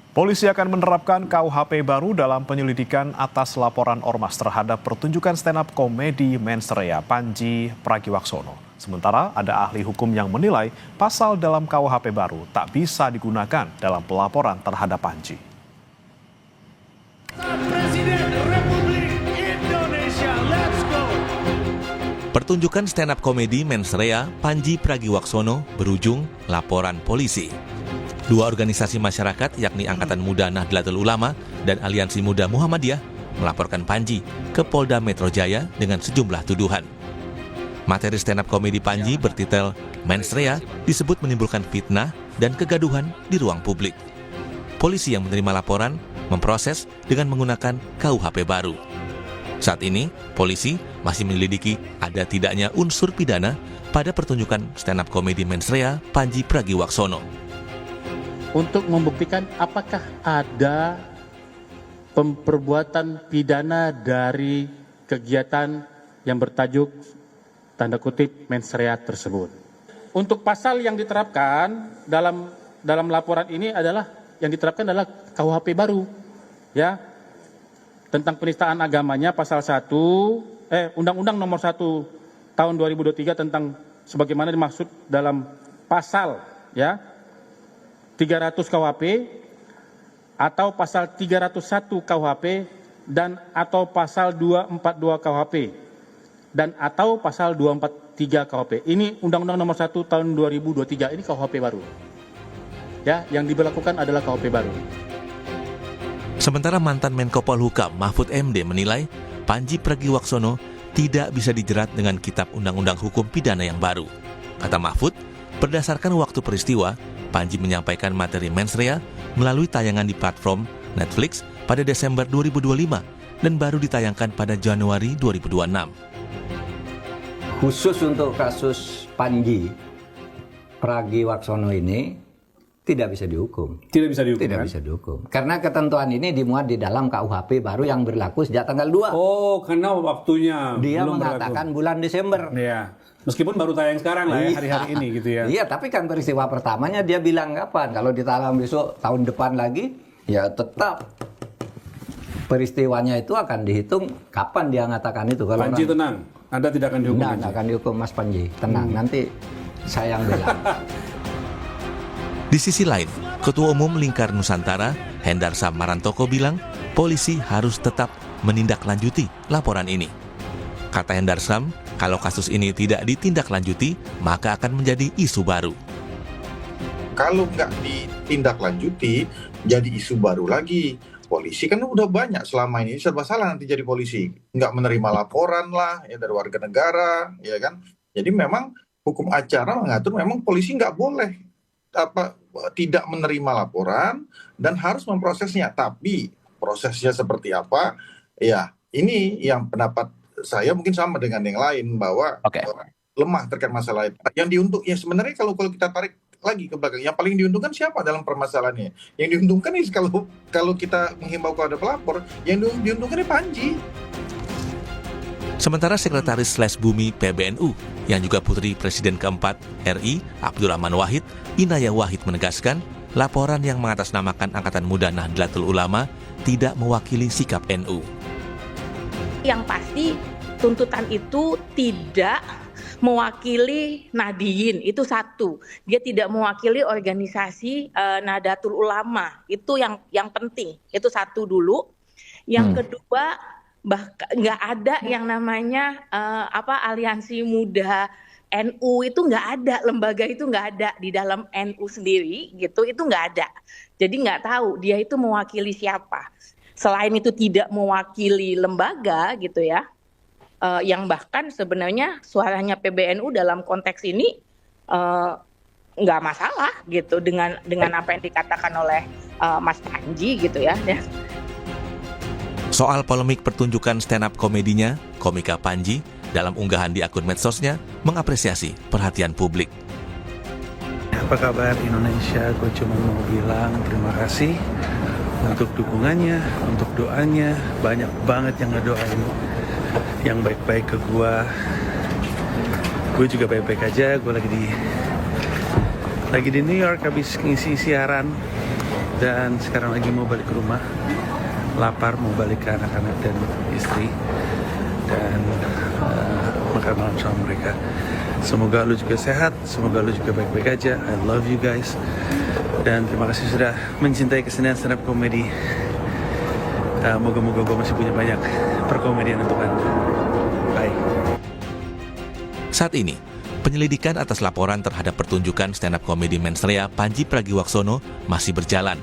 Polisi akan menerapkan KUHP baru dalam penyelidikan atas laporan ormas terhadap pertunjukan stand-up komedi Mensrea Panji Pragiwaksono. Sementara ada ahli hukum yang menilai pasal dalam KUHP baru tak bisa digunakan dalam pelaporan terhadap Panji. Presiden Republik Indonesia, let's go! Pertunjukan stand-up komedi Mensrea Panji Pragiwaksono berujung laporan polisi. Dua organisasi masyarakat yakni Angkatan Muda Nahdlatul Ulama dan Aliansi Muda Muhammadiyah melaporkan Panji ke Polda Metro Jaya dengan sejumlah tuduhan. Materi stand-up komedi Panji bertitel Mensrea disebut menimbulkan fitnah dan kegaduhan di ruang publik. Polisi yang menerima laporan memproses dengan menggunakan KUHP baru. Saat ini, polisi masih menyelidiki ada tidaknya unsur pidana pada pertunjukan stand-up komedi Mensrea Panji Pragiwaksono. Untuk membuktikan apakah ada perbuatan pidana dari kegiatan yang bertajuk tanda kutip Mensrea tersebut. Untuk pasal yang diterapkan dalam laporan ini adalah yang diterapkan adalah KUHP baru, ya, tentang penistaan agamanya pasal 1 Undang-Undang Nomor 1 Tahun 2023 tentang sebagaimana dimaksud dalam pasal, ya, 300 KUHP atau pasal 301 KUHP dan atau pasal 242 KUHP dan atau pasal 243 KUHP. Ini Undang-Undang Nomor 1 Tahun 2023, ini KUHP baru. Ya, yang diberlakukan adalah KUHP baru. Sementara mantan Menko Polhukam Mahfud MD menilai Panji Pragiwaksono tidak bisa dijerat dengan Kitab Undang-Undang Hukum Pidana yang baru. Kata Mahfud, berdasarkan waktu peristiwa, Panji menyampaikan materi Mensrea melalui tayangan di platform Netflix pada Desember 2025 dan baru ditayangkan pada Januari 2026. Khusus untuk kasus Panji Pragiwaksono ini tidak bisa dihukum. Tidak bisa dihukum. Tidak kan? bisa dihukum. Karena ketentuan ini dimuat di dalam KUHP baru yang berlaku sejak tanggal 2. Oh, karena waktunya Dia belum mengatakan berlaku. bulan Desember. Iya. Meskipun baru tayang sekarang lah ya, hari-hari ini gitu ya. Iya, tapi kan peristiwa pertamanya dia bilang kapan? Kalau ditayang besok tahun depan lagi, ya tetap peristiwanya itu akan dihitung kapan dia mengatakan itu. Kalau Panji tenang, Anda tidak akan dihukum. Tidak akan dihukum Mas Panji. Tenang, nanti saya yang bela. Di sisi lain, Ketua Umum Lingkar Nusantara, Hendarsam Marantoko bilang, polisi harus tetap menindaklanjuti laporan ini. Kata Hendarsam, kalau kasus ini tidak ditindaklanjuti, maka akan menjadi isu baru. Kalau nggak ditindaklanjuti, jadi isu baru lagi. Polisi kan udah banyak selama ini, serba salah nanti jadi polisi. Nggak menerima laporan lah ya dari warga negara, ya kan. Jadi memang hukum acara mengatur memang polisi nggak boleh tidak menerima laporan dan harus memprosesnya. Tapi prosesnya seperti apa? Ya, ini yang pendapat saya mungkin sama dengan yang lain bahwa lemah terkait masalah itu. Yang diuntung, ya sebenarnya kalau kita tarik lagi ke belakang, yang paling diuntungkan siapa dalam permasalahannya? Yang diuntungkan ini kalau kita menghimbau kepada pelapor, yang diuntungkan ini Panji. Sementara Sekretaris Bumi PBNU, yang juga putri Presiden keempat RI, Abdurrahman Wahid, Inayah Wahid menegaskan, laporan yang mengatasnamakan Angkatan Muda Nahdlatul Ulama tidak mewakili sikap NU. Yang pasti tuntutan itu tidak mewakili Nahdien, itu satu. Dia tidak mewakili organisasi Nahdlatul Ulama, itu yang penting. Itu satu dulu. Yang kedua, bahkan nggak ada yang namanya aliansi muda NU, itu nggak ada, lembaga itu nggak ada di dalam NU sendiri gitu, itu nggak ada. Jadi nggak tahu dia itu mewakili siapa. Selain itu tidak mewakili lembaga gitu ya, yang bahkan sebenarnya suaranya PBNU dalam konteks ini nggak masalah gitu dengan apa yang dikatakan oleh Mas Panji gitu ya. Soal polemik pertunjukan stand-up komedinya, komika Panji dalam unggahan di akun medsosnya mengapresiasi perhatian publik. Apa kabar Indonesia? Gue cuma mau bilang terima kasih untuk dukungannya, untuk doanya. Banyak banget yang ngedoain yang baik-baik ke gue. Gue juga baik-baik aja. Gue lagi di New York habis ngisi siaran. dan sekarang lagi mau balik ke rumah. Lapar, mau balik ke anak-anak dan istri, dan makan malam sama mereka. Semoga lu juga sehat, semoga lu juga baik-baik aja. I love you guys, dan terima kasih sudah mencintai kesenian stand up comedy. Moga-moga gue masih punya banyak perkomedian untuk Anda. Bye. Saat ini, penyelidikan atas laporan terhadap pertunjukan stand up comedy mensrea Panji Pragiwaksono masih berjalan.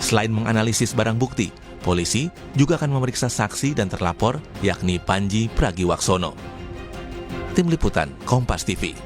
Selain menganalisis barang bukti, polisi juga akan memeriksa saksi dan terlapor, yakni Panji Pragiwaksono. Tim Liputan Kompas TV.